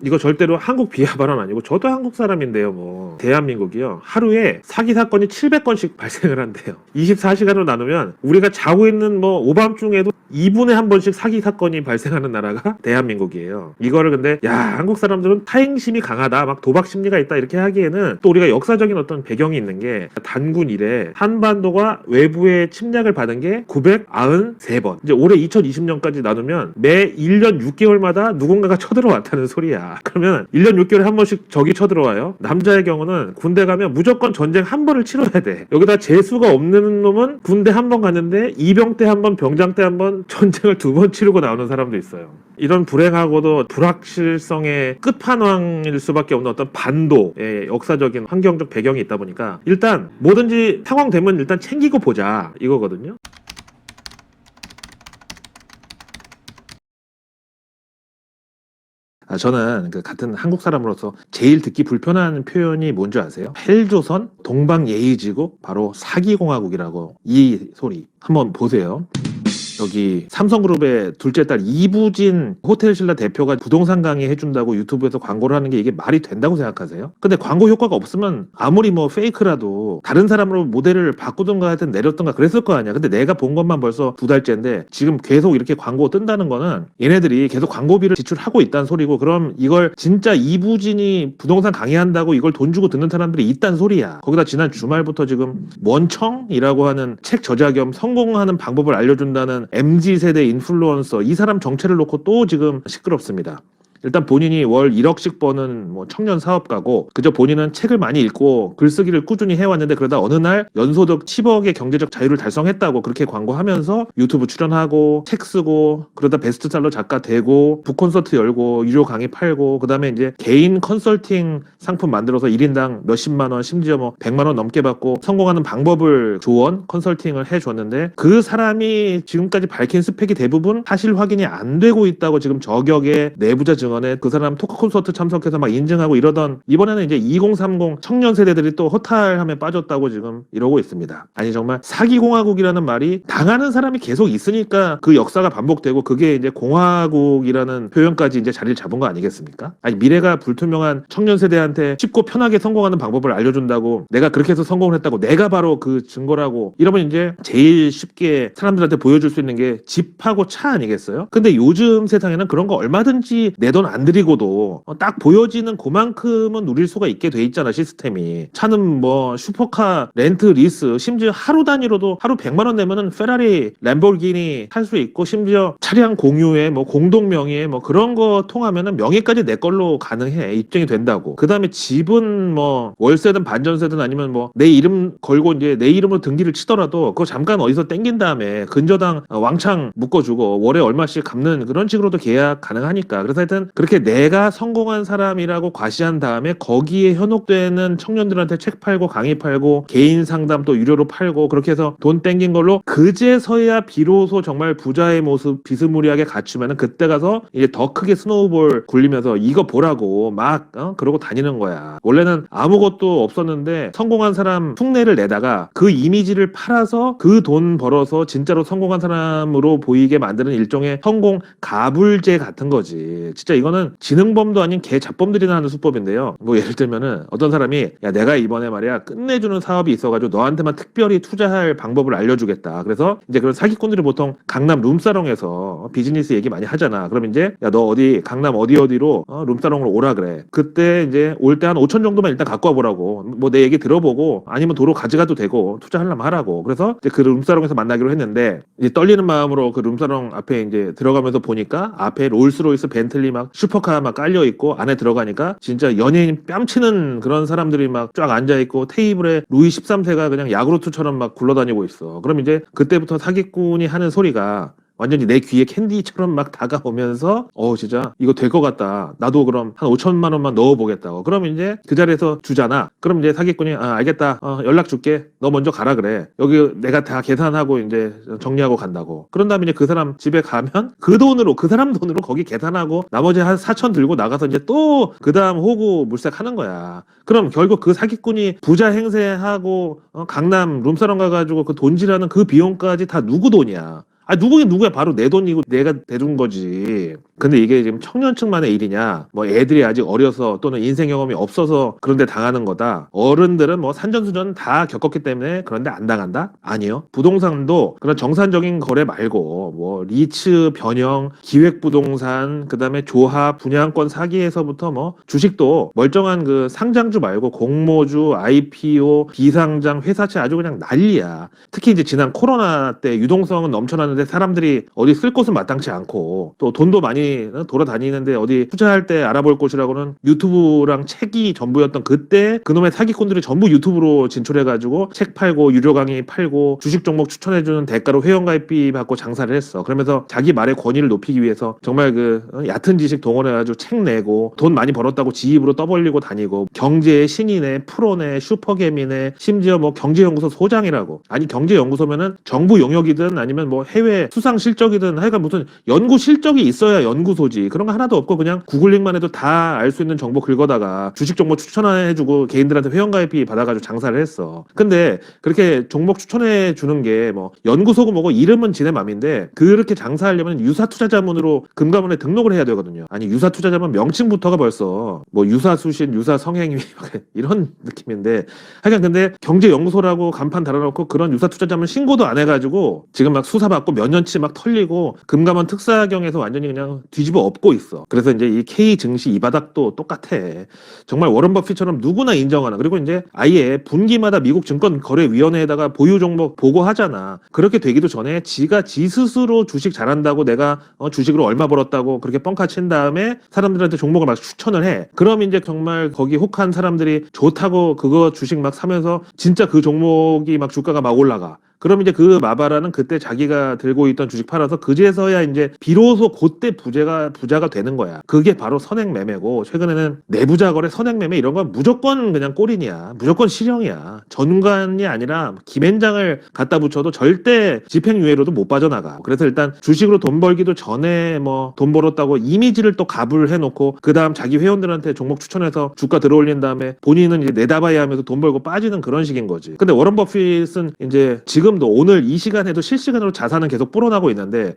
이거 절대로 한국 비하 발언 아니고 저도 한국 사람인데요. 뭐 대한민국이요, 하루에 사기 사건이 700건씩 발생을 한대요. 24시간으로 나누면 우리가 자고 있는 뭐 오밤중에도 2분에 한 번씩 사기 사건이 발생하는 나라가 대한민국이에요. 이거를 근데 야, 한국 사람들은 타행심이 강하다, 막 도박 심리가 있다 이렇게 하기에는 또 우리가 역사적인 어떤 배경이 있는 게, 단군 이래 한반도가 외부의 침략을 받은 게 993번. 이제 올해 2020년까지 나누면 매 1년 6개월마다 누군가가 쳐들어왔다는 소리야. 그러면 1년 6개월에 한 번씩 적이 쳐들어와요. 남자의 경우는 군대 가면 무조건 전쟁 한 번을 치러야 돼. 여기다 재수가 없는 놈은 군대 한 번 갔는데 이병 때 한 번, 병장 때 한 번, 전쟁을 2번 치르고 나오는 사람도 있어요. 이런 불행하고도 불확실성의 끝판왕일 수밖에 없는 어떤 반도의 역사적인 환경적 배경이 있다 보니까 일단 뭐든지 상황되면 일단 챙기고 보자 이거거든요. 저는 그 같은 한국 사람으로서 제일 듣기 불편한 표현이 뭔지 아세요? 헬조선 동방예의지국 바로 사기공화국이라고. 이 소리 한번 보세요. 여기 삼성그룹의 둘째 딸 이부진 호텔신라 대표가 부동산 강의 해준다고 유튜브에서 광고를 하는 게 이게 말이 된다고 생각하세요? 근데 광고 효과가 없으면 아무리 뭐 페이크라도 다른 사람으로 모델을 바꾸던가 하여튼 내렸던가 그랬을 거 아니야. 근데 내가 본 것만 벌써 2달째인데 지금 계속 이렇게 광고 뜬다는 거는 얘네들이 계속 광고비를 지출하고 있다는 소리고, 그럼 이걸 진짜 이부진이 부동산 강의한다고 이걸 돈 주고 듣는 사람들이 있다는 소리야. 거기다 지난 주말부터 지금 원청이라고 하는 책 저자 겸 성공하는 방법을 알려준다는 MZ세대 인플루언서, 이 사람 정체를 놓고 또 지금 시끄럽습니다. 일단 본인이 월 1억씩 버는 뭐 청년 사업가고, 그저 본인은 책을 많이 읽고 글쓰기를 꾸준히 해왔는데 그러다 어느 날 연소득 10억의 경제적 자유를 달성했다고 그렇게 광고하면서 유튜브 출연하고 책 쓰고, 그러다 베스트셀러 작가 되고 북콘서트 열고 유료 강의 팔고, 그 다음에 이제 개인 컨설팅 상품 만들어서 1인당 몇십만 원, 심지어 뭐 100만 원 넘게 받고 성공하는 방법을 조언 컨설팅을 해줬는데, 그 사람이 지금까지 밝힌 스펙이 대부분 사실 확인이 안 되고 있다고 지금 저격의 내부자 증언에 그 사람 토크 콘서트 참석해서 막 인증하고 이러던, 이번에는 이제 2030 청년 세대들이 또 허탈함에 빠졌다고 지금 이러고 있습니다. 아니 정말 사기공화국이라는 말이 당하는 사람이 계속 있으니까 그 역사가 반복되고 그게 이제 공화국이라는 표현까지 이제 자리를 잡은 거 아니겠습니까? 아니 미래가 불투명한 청년 세대한테 쉽고 편하게 성공하는 방법을 알려준다고, 내가 그렇게 해서 성공을 했다고, 내가 바로 그 증거라고 이러면 이제 제일 쉽게 사람들한테 보여줄 수 있는 게 집하고 차 아니겠어요? 근데 요즘 세상에는 그런 거 얼마든지 내 돈 안 들이고도 딱 보여지는 그만큼은 누릴 수가 있게 돼 있잖아, 시스템이. 차는 뭐 슈퍼카 렌트 리스, 심지어 하루 단위로도 하루 100만 원 내면은 페라리 램보르기니 탈 수 있고, 심지어 차량 공유에 뭐 공동 명의에 뭐 그런 거 통하면은 명의까지 내 걸로 가능해, 입증이 된다고. 그 다음에 집은 뭐 월세든 반전세든 아니면 뭐 내 이름 걸고 이제 내 이름으로 등기를 치더라도 그거 잠깐 어디서 땡긴 다음에 근저당 왕창 묶어주고 월에 얼마씩 갚는 그런 식으로도 계약 가능하니까. 그래서 하여튼 그렇게 내가 성공한 사람이라고 과시한 다음에 거기에 현혹되는 청년들한테 책 팔고 강의 팔고 개인 상담 또 유료로 팔고, 그렇게 해서 돈 땡긴 걸로 그제서야 비로소 정말 부자의 모습 비스무리하게 갖추면은 그때 가서 이제 더 크게 스노우볼 굴리면서 이거 보라고 막 그러고 다니는 거야. 원래는 아무것도 없었는데 성공한 사람 흉내를 내다가 그 이미지를 팔아서 그 돈 벌어서 진짜로 성공한 사람으로 보이게 만드는 일종의 성공 가불제 같은 거지. 진짜 이거는 지능범도 아닌 개 잡범들이나 하는 수법인데요. 뭐 예를 들면은 어떤 사람이 야 내가 이번에 말이야 끝내주는 사업이 있어가지고 너한테만 특별히 투자할 방법을 알려주겠다. 그래서 이제 그런 사기꾼들이 보통 강남 룸사롱에서 비즈니스 얘기 많이 하잖아. 그럼 이제 야 너 어디 강남 어디로 룸사롱으로 오라 그래. 그때 이제 올 때 한 5천 정도만 일단 갖고 와보라고. 뭐 내 얘기 들어보고 아니면 도로 가져가도 되고 투자하려면 하라고. 그래서 이제 그 룸사롱에서 만나기로 했는데, 이제 떨리는 마음으로 그 룸사롱 앞에 이제 들어가면서 보니까 앞에 롤스로이스 벤틀리 막 슈퍼카 막 깔려 있고, 안에 들어가니까 진짜 연예인 뺨치는 그런 사람들이 막 쫙 앉아 있고 테이블에 루이 13세가 그냥 야구르트처럼 막 굴러다니고 있어. 그럼 이제 그때부터 사기꾼이 하는 소리가 완전히 내 귀에 캔디처럼 막 다가오면서 진짜 이거 될 것 같다. 나도 그럼 한 5천만 원만 넣어보겠다고. 그럼 이제 그 자리에서 주잖아. 그럼 이제 사기꾼이 알겠다. 연락 줄게. 너 먼저 가라 그래. 여기 내가 다 계산하고 이제 정리하고 간다고. 그런 다음에 이제 그 사람 집에 가면 그 돈으로, 그 사람 돈으로 거기 계산하고 나머지 한 4천 들고 나가서 이제 또 그 다음 호구 물색하는 거야. 그럼 결국 그 사기꾼이 부자 행세하고 강남 룸사롱 가가지고 그 돈질하는 그 비용까지 다 누구 돈이야? 아, 누구긴 누구야. 바로 내 돈이고 내가 대준 거지. 근데 이게 지금 청년층만의 일이냐, 뭐 애들이 아직 어려서 또는 인생 경험이 없어서 그런데 당하는 거다. 어른들은 뭐 산전수전 다 겪었기 때문에 그런데 안 당한다? 아니요. 부동산도 그런 정상적인 거래 말고 뭐 리츠 변형, 기획부동산, 그다음에 조합, 분양권 사기에서부터 뭐 주식도 멀쩡한 그 상장주 말고 공모주, IPO, 비상장, 회사채 아주 그냥 난리야. 특히 이제 지난 코로나 때 유동성은 넘쳐났는데 사람들이 어디 쓸 곳은 마땅치 않고 또 돈도 많이 돌아다니는데 어디 투자할 때 알아볼 곳이라고는 유튜브랑 책이 전부였던 그때 그놈의 사기꾼들이 전부 유튜브로 진출해가지고 책 팔고 유료 강의 팔고 주식 종목 추천해주는 대가로 회원가입비 받고 장사를 했어. 그러면서 자기 말의 권위를 높이기 위해서 정말 그 얕은 지식 동원해가지고 책 내고 돈 많이 벌었다고 지 입으로 떠벌리고 다니고 경제의 신이네, 프로네, 슈퍼개미네, 심지어 뭐 경제연구소 소장이라고. 아니 경제연구소면은 정부 용역이든 아니면 뭐 해외 수상 실적이든 하여간 무슨 연구 실적이 있어야 연구소지. 그런 거 하나도 없고 그냥 구글링만 해도 다 알 수 있는 정보 긁어다가 주식 종목 추천해주고 개인들한테 회원가입비 받아가지고 장사를 했어. 근데 그렇게 종목 추천해 주는 게 뭐 연구소고 뭐고 이름은 지네 맘인데 그렇게 장사하려면 유사투자자문으로 금감원에 등록을 해야 되거든요. 아니 유사투자자문 명칭부터가 벌써 뭐 유사수신, 유사성행위 이런 느낌인데 하여간 근데 경제연구소라고 간판 달아놓고 그런 유사투자자문 신고도 안 해가지고 지금 막 수사받고 몇 년치 막 털리고 금감원 특사경에서 완전히 그냥 뒤집어 엎고 있어. 그래서 이제 이 K 증시 이 바닥도 똑같아. 정말 워런 버핏처럼 누구나 인정하는. 그리고 이제 아예 분기마다 미국 증권거래위원회에다가 보유 종목 보고하잖아. 그렇게 되기도 전에 지가 지 스스로 주식 잘한다고 내가 주식으로 얼마 벌었다고 그렇게 뻥카 친 다음에 사람들한테 종목을 막 추천을 해. 그럼 이제 정말 거기 혹한 사람들이 좋다고 그거 주식 막 사면서 진짜 그 종목이 막 주가가 막 올라가. 그럼 이제 그 마바라는 그때 자기가 들고 있던 주식 팔아서 그제서야 이제 비로소 그때 부자가 되는 거야. 그게 바로 선행 매매고 최근에는 내부자 거래, 선행 매매 이런 건 무조건 그냥 꼬린이야. 무조건 실형이야. 전관이 아니라 김앤장을 갖다 붙여도 절대 집행유예로도 못 빠져나가. 그래서 일단 주식으로 돈 벌기도 전에 뭐 돈 벌었다고 이미지를 또 갑을 해놓고 그 다음 자기 회원들한테 종목 추천해서 주가 들어올린 다음에 본인은 이제 내다봐야 하면서 돈 벌고 빠지는 그런 식인 거지. 근데 워런 버핏은 이제 지금도 오늘 이 시간에도 실시간으로 자산은 계속 불어나고 있는데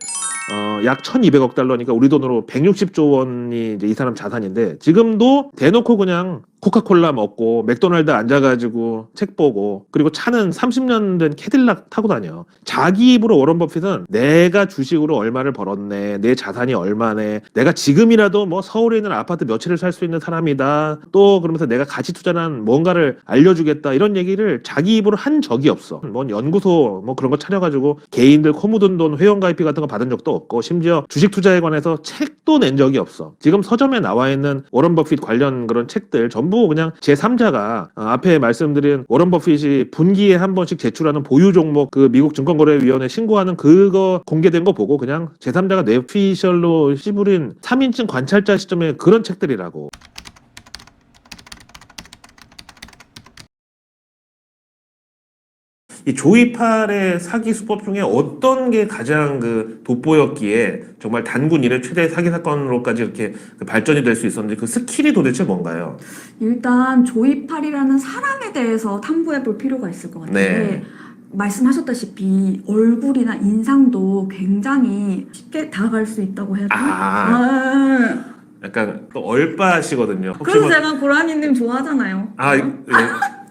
약 1200억 달러니까 우리 돈으로 160조 원이 이제 이 사람 자산인데 지금도 대놓고 그냥 코카콜라 먹고 맥도날드 앉아가지고 책 보고 그리고 차는 30년 된 캐딜락 타고 다녀. 자기 입으로 워런 버핏은 내가 주식으로 얼마를 벌었네, 내 자산이 얼마네, 내가 지금이라도 뭐 서울에 있는 아파트 몇 채를 살 수 있는 사람이다, 또 그러면서 내가 가치 투자란 뭔가를 알려주겠다 이런 얘기를 자기 입으로 한 적이 없어. 뭔 연구소 뭐 그런 거 차려가지고 개인들 코 묻은 돈 회원가입비 같은 거 받은 적도 없고 심지어 주식 투자에 관해서 책도 낸 적이 없어. 지금 서점에 나와 있는 워런 버핏 관련 그런 책들 전부 그냥 제3자가 앞에 말씀드린 워런 버핏이 분기에 한 번씩 제출하는 보유 종목 그 미국 증권거래위원회 신고하는 그거 공개된 거 보고 그냥 제3자가 뇌피셜로 씨부린 3인칭 관찰자 시점의 그런 책들이라고. 이 조이팔의 사기 수법 중에 어떤 게 가장 그 돋보였기에 정말 단군 이래 최대 사기 사건으로까지 이렇게 그 발전이 될 수 있었는지 그 스킬이 도대체 뭔가요? 일단 조이팔이라는 사람에 대해서 탐구해 볼 필요가 있을 것 같은데 네. 말씀하셨다시피 얼굴이나 인상도 굉장히 쉽게 다가갈 수 있다고 해야 되나? 약간 또 얼빠시거든요. 혹시 그래서 제가 고라니님 좋아하잖아요.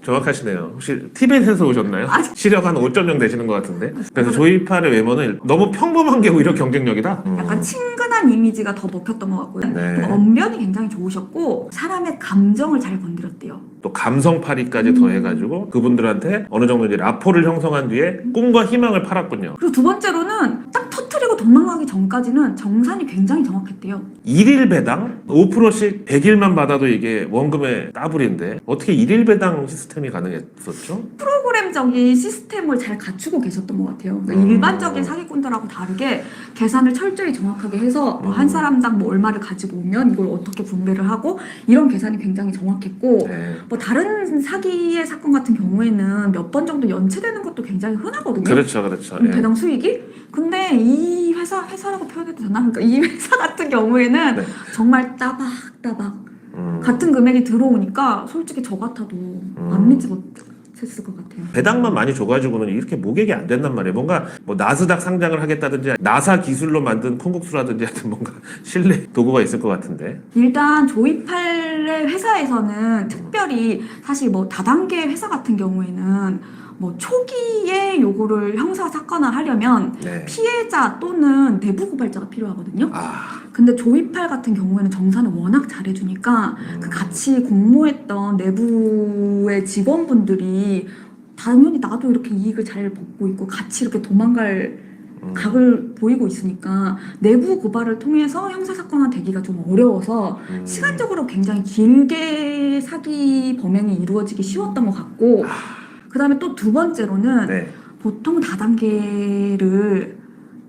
정확하시네요. 혹시 티벳에서 오셨나요? 시력 한 5.0 되시는 것 같은데. 그래서 조이팔의 외모는 너무 평범한 게 오히려 경쟁력이다. 약간 친근한 이미지가 더 먹혔던 것 같고요. 네. 언변이 굉장히 좋으셨고 사람의 감정을 잘 건드렸대요. 또 감성파리까지 더해가지고 그분들한테 어느 정도 이제 라포를 형성한 뒤에 꿈과 희망을 팔았군요. 그리고 두 번째로는 딱 터트리고 도망가기 전까지는 정산이 굉장히 정확했대요. 1일 배당 5%씩 100일만 받아도 이게 원금의 따블인데 어떻게 1일 배당 시스템이 가능했었죠? 프로그램적인 시스템을 잘 갖추고 계셨던 것 같아요. 그러니까 일반적인 사기꾼들하고 다르게 계산을 철저히 정확하게 해서 한 사람당 뭐 얼마를 가지고 오면 이걸 어떻게 분배를 하고 이런 계산이 굉장히 정확했고 네. 뭐 다른 사기의 사건 같은 경우에는 몇 번 정도 연체되는 것도 굉장히 흔하거든요. 그렇죠. 예. 배당 수익이? 근데 이 회사라고 표현해도 되나? 그러니까 이 회사 같은 경우에는 네. 정말 따박따박 같은 금액이 들어오니까 솔직히 저 같아도 안 믿지 못. 했을 것 같아요. 배당만 많이 줘가지고는 이렇게 모객이 안 된단 말이에요. 뭔가 뭐 나스닥 상장을 하겠다든지 나사 기술로 만든 콩국수라든지 하여튼 뭔가 신뢰 도구가 있을 것 같은데. 일단 조이팔레 회사에서는 특별히 사실 뭐 다단계 회사 같은 경우에는 뭐 초기에 요거를 형사 사건화 하려면 네. 피해자 또는 내부 고발자가 필요하거든요. 아, 근데 조이팔 같은 경우에는 정산을 워낙 잘해주니까 그 같이 공모했던 내부의 직원분들이 당연히 나도 이렇게 이익을 잘 벗고 있고 같이 이렇게 도망갈 각을 보이고 있으니까 내부 고발을 통해서 형사사건화 되기가 좀 어려워서 시간적으로 굉장히 길게 사기 범행이 이루어지기 쉬웠던 것 같고 그 다음에 또 두 번째로는 네. 보통 다단계를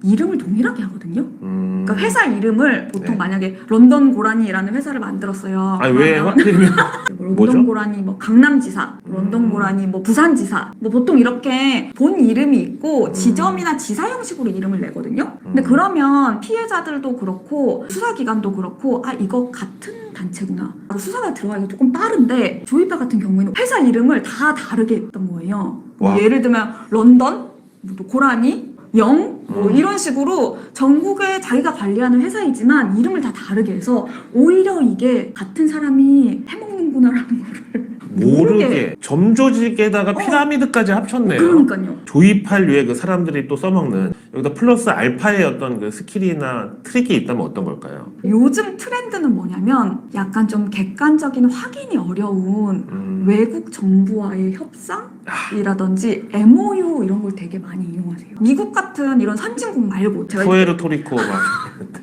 이름을 동일하게 하거든요. 그러니까 회사 이름을 보통 네. 만약에 런던 고라니라는 회사를 만들었어요. 아니 왜 그러면 하필이면 런던 뭐죠? 고라니 뭐 강남지사, 런던 고라니 뭐 부산지사, 뭐 보통 이렇게 본 이름이 있고 지점이나 지사 형식으로 이름을 내거든요. 근데 그러면 피해자들도 그렇고 수사기관도 그렇고 아 이거 같은 단체구나. 수사가 들어가기가 조금 빠른데 조이팔 같은 경우에는 회사 이름을 다 다르게 했던 거예요. 와. 예를 들면 런던, 뭐 고라니, 뭐 이런 식으로 전국에 자기가 관리하는 회사이지만 이름을 다 다르게 해서 오히려 이게 같은 사람이 해먹는구나라는 거를 모르게 점조직에다가 피라미드까지 합쳤네요. 그러니까요. 조이팔류의 그 사람들이 또 써먹는 여기다 플러스 알파의 어떤 그 스킬이나 트릭이 있다면 어떤 걸까요? 요즘 트렌드는 뭐냐면 약간 좀 객관적인 확인이 어려운 외국 정부와의 협상이라든지 MOU 이런 걸 되게 많이 이용하세요. 미국 같은 이런 선진국 말고 제가 푸에르토리코 막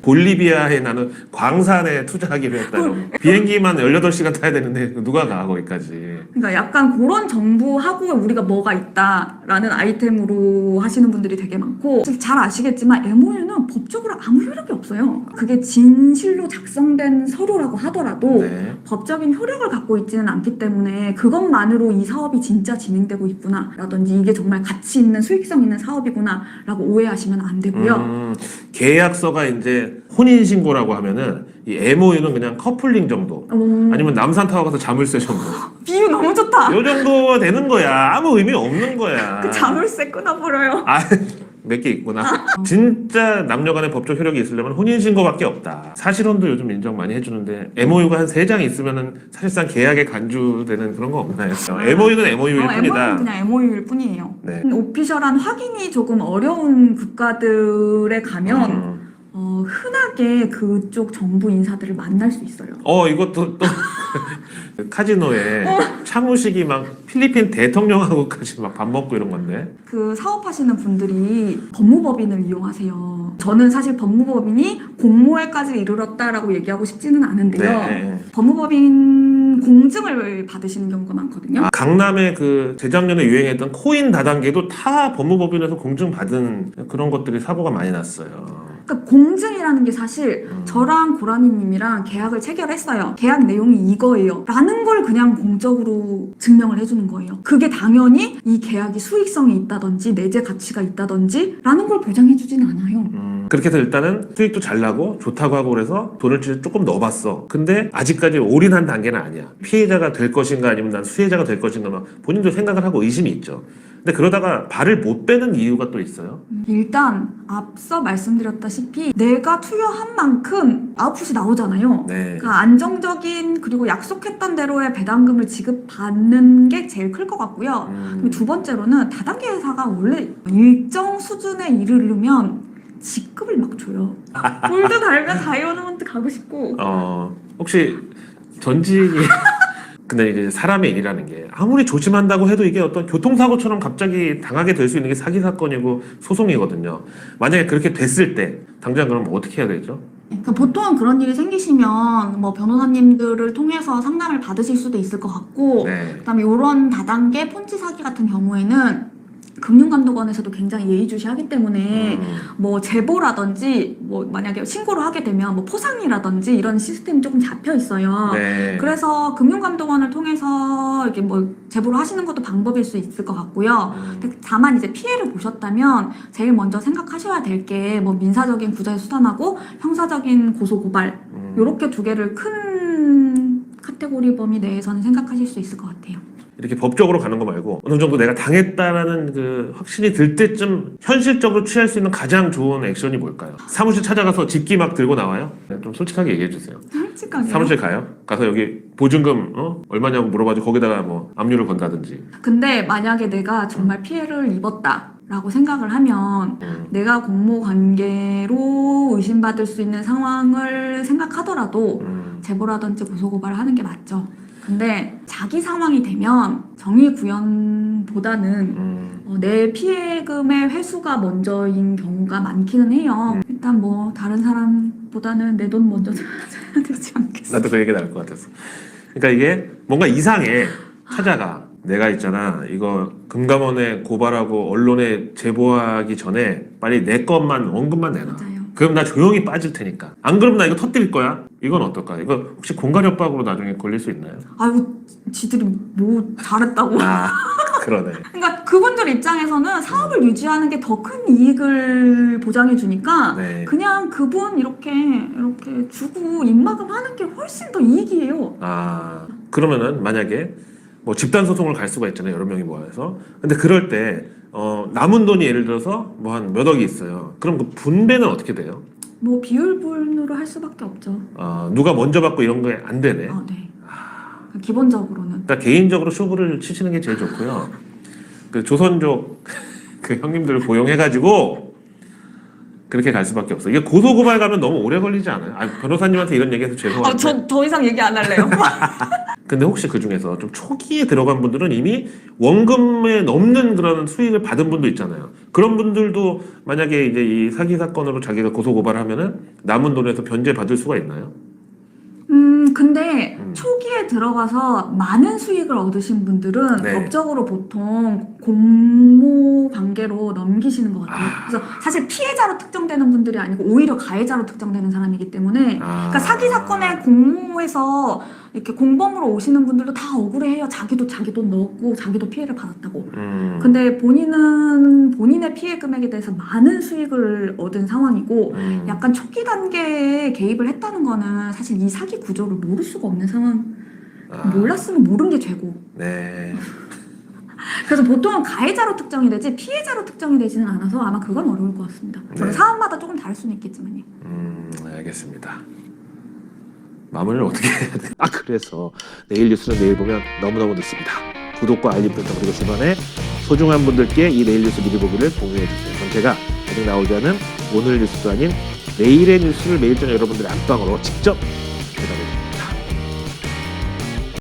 볼리비아에 나는 광산에 투자하기로 했다. 이러고. 비행기만 18시간 타야 되는데 누가 가 거기까지. 그러니까 약간 그런 정부하고 우리가 뭐가 있다라는 아이템으로 하시는 분들이 되게 많고 잘 아시겠지만 MOU는 법적으로 아무 효력이 없어요. 그게 진실로 작성된 서류라고 하더라도 네. 법적인 효력을 갖고 있지는 않기 때문에 그것만으로 이 사업이 진짜 진행되고 있구나 라든지 이게 정말 가치 있는 수익성 있는 사업이구나 라고 오해하시면 안 되고요. 계약서가 이제 혼인신고라고 하면은 이 MOU는 그냥 커플링 정도 아니면 남산타워 가서 자물쇠 정도 비유 너무 좋다. 요 정도 되는 거야. 아무 의미 없는 거야. 그 자물쇠 끊어버려요. 아, 몇 개 있구나. 진짜 남녀간의 법적 효력이 있으려면 혼인신고밖에 없다. 사실혼도 요즘 인정 많이 해주는데 MOU가 한 3장 있으면은 사실상 계약에 간주되는 그런 거 없나요? MOU는 MOU일 뿐이다. MOU는 그냥 MOU일 뿐이에요. 네. 오피셜한 확인이 조금 어려운 국가들에 가면 흔하게 그쪽 정부 인사들을 만날 수 있어요. 이것도 또 카지노에 차무식이 막 필리핀 대통령하고까지 막 밥 먹고 이런 건데. 그 사업하시는 분들이 법무법인을 이용하세요. 저는 사실 법무법인이 공모에까지 이르렀다라고 얘기하고 싶지는 않은데요. 네. 법무법인 공증을 받으시는 경우가 많거든요. 강남에 그 재작년에 유행했던 코인 다단계도 다 법무법인에서 공증 받은 그런 것들이 사고가 많이 났어요. 그러니까 공증이라는 게 사실 저랑 고라니님이랑 계약을 체결했어요. 계약 내용이 이거예요. 라는 걸 그냥 공적으로 증명을 해주는 거예요. 그게 당연히 이 계약이 수익성이 있다든지 내재 가치가 있다든지 라는 걸 보장해주진 않아요. 그렇게 해서 일단은 수익도 잘 나고 좋다고 하고 그래서 돈을 조금 넣어봤어. 근데 아직까지 올인한 단계는 아니야. 피해자가 될 것인가 아니면 난 수혜자가 될 것인가 막 본인도 생각을 하고 의심이 있죠. 근데 그러다가 발을 못 빼는 이유가 또 있어요. 일단 앞서 말씀드렸다시피 내가 투여한 만큼 아웃풋이 나오잖아요. 네. 그러니까 안정적인 그리고 약속했던 대로의 배당금을 지급받는 게 제일 클 것 같고요. 그리고 두 번째로는 다단계 회사가 원래 일정 수준에 이르려면 직급을 막 줘요. 골드 달면 다이아몬드 가고 싶고. 혹시 전직이 근데 이제 사람의 일이라는 게 아무리 조심한다고 해도 이게 어떤 교통사고처럼 갑자기 당하게 될 수 있는 게 사기 사건이고 소송이거든요. 만약에 그렇게 됐을 때 당장 그럼 어떻게 해야 되죠? 그러니까 보통 그런 일이 생기시면 뭐 변호사님들을 통해서 상담을 받으실 수도 있을 것 같고 네. 그다음에 이런 다단계 폰치 사기 같은 경우에는 금융감독원에서도 굉장히 예의주시하기 때문에 뭐 제보라든지 뭐 만약에 신고를 하게 되면 뭐 포상이라든지 이런 시스템이 조금 잡혀 있어요. 네. 그래서 금융감독원을 통해서 이렇게 뭐 제보를 하시는 것도 방법일 수 있을 것 같고요. 근데 다만 이제 피해를 보셨다면 제일 먼저 생각하셔야 될 게 뭐 민사적인 구제 수단하고 형사적인 고소 고발 요렇게 두 개를 큰 카테고리 범위 내에서는 생각하실 수 있을 것 같아요. 이렇게 법적으로 가는 거 말고 어느 정도 내가 당했다라는 그 확신이 들 때쯤 현실적으로 취할 수 있는 가장 좋은 액션이 뭘까요? 사무실 찾아가서 집기 막 들고 나와요? 네, 좀 솔직하게 얘기해 주세요. 솔직하게. 사무실 가요? 가서 여기 보증금 얼마냐고 물어봐주고 거기다가 뭐 압류를 건다든지. 근데 만약에 내가 정말 피해를 입었다라고 생각을 하면 내가 공모 관계로 의심받을 수 있는 상황을 생각하더라도 제보라든지 고소고발을 하는 게 맞죠. 근데 자기 상황이 되면 정의 구현보다는 내 피해금의 회수가 먼저인 경우가 많기는 해요. 일단 뭐 다른 사람보다는 내 돈 먼저 줘야 되지 않겠어? 나도 그 얘기 나올 것 같았어. 그러니까 이게 뭔가 이상해. 찾아가. 내가 있잖아. 이거 금감원에 고발하고 언론에 제보하기 전에 빨리 내 것만 원금만 내놔. 맞아요. 그럼 나 조용히 빠질 테니까. 안 그러면 나 이거 터뜨릴 거야. 이건 어떨까? 이거 혹시 공갈 협박으로 나중에 걸릴 수 있나요? 아이고 지들이 뭐 잘했다고. 아, 그러네. 그러니까 그분들 입장에서는 사업을 유지하는 게 더 큰 이익을 보장해 주니까 네. 그냥 그분 이렇게 주고 입막음 하는 게 훨씬 더 이익이에요. 아, 그러면은 만약에 뭐 집단 소송을 갈 수가 있잖아요. 여러 명이 모여서. 근데 그럴 때 남은 돈이 예를 들어서 뭐 한 몇 억이 있어요. 그럼 그 분배는 어떻게 돼요? 뭐 비율분으로 할 수밖에 없죠. 누가 먼저 받고 이런 게 안 되네. 네. 기본적으로는. 일단 개인적으로 쇼부를 치시는 게 제일 좋고요. 그 조선족 그 형님들을 고용해가지고 그렇게 갈 수밖에 없어. 이게 고소고발 가면 너무 오래 걸리지 않아요? 변호사님한테 이런 얘기해서 죄송한데. 전 더 이상 얘기 안 할래요. 근데 혹시 그 중에서 좀 초기에 들어간 분들은 이미 원금에 넘는 그런 수익을 받은 분도 있잖아요. 그런 분들도 만약에 이제 이 사기 사건으로 자기가 고소고발을 하면은 남은 돈에서 변제 받을 수가 있나요? 근데 초기에 들어가서 많은 수익을 얻으신 분들은 네. 법적으로 보통 공모 관계로 넘기시는 것 같아요. 그래서 사실 피해자로 특정되는 분들이 아니고 오히려 가해자로 특정되는 사람이기 때문에 그러니까 사기 사건에 공모해서 이렇게 공범으로 오시는 분들도 다 억울해해요. 자기도 자기 돈 넣었고 자기도 피해를 받았다고. 근데 본인은 본인의 피해 금액에 대해서 많은 수익을 얻은 상황이고 약간 초기 단계에 개입을 했다는 거는 사실 이 사기 구조를 모를 수가 없는 상황. 몰랐으면 모르는 게 죄고. 네. 그래서 보통은 가해자로 특정이 되지 피해자로 특정이 되지는 않아서 아마 그건 어려울 것 같습니다. 네. 상황마다 조금 다를 수는 있겠지만요. 알겠습니다. 마무리를 어떻게 해야 돼? 그래서 내일 뉴스는 내일 보면 너무너무 늦습니다. 구독과 알림 설정 그리고 주변에 소중한 분들께 이 내일 뉴스 미리 보기를 공유해 주세요. 그럼 제가 아직 나오지 않은 오늘 뉴스도 아닌 내일의 뉴스를 매일 저녁 여러분들의 안방으로 직접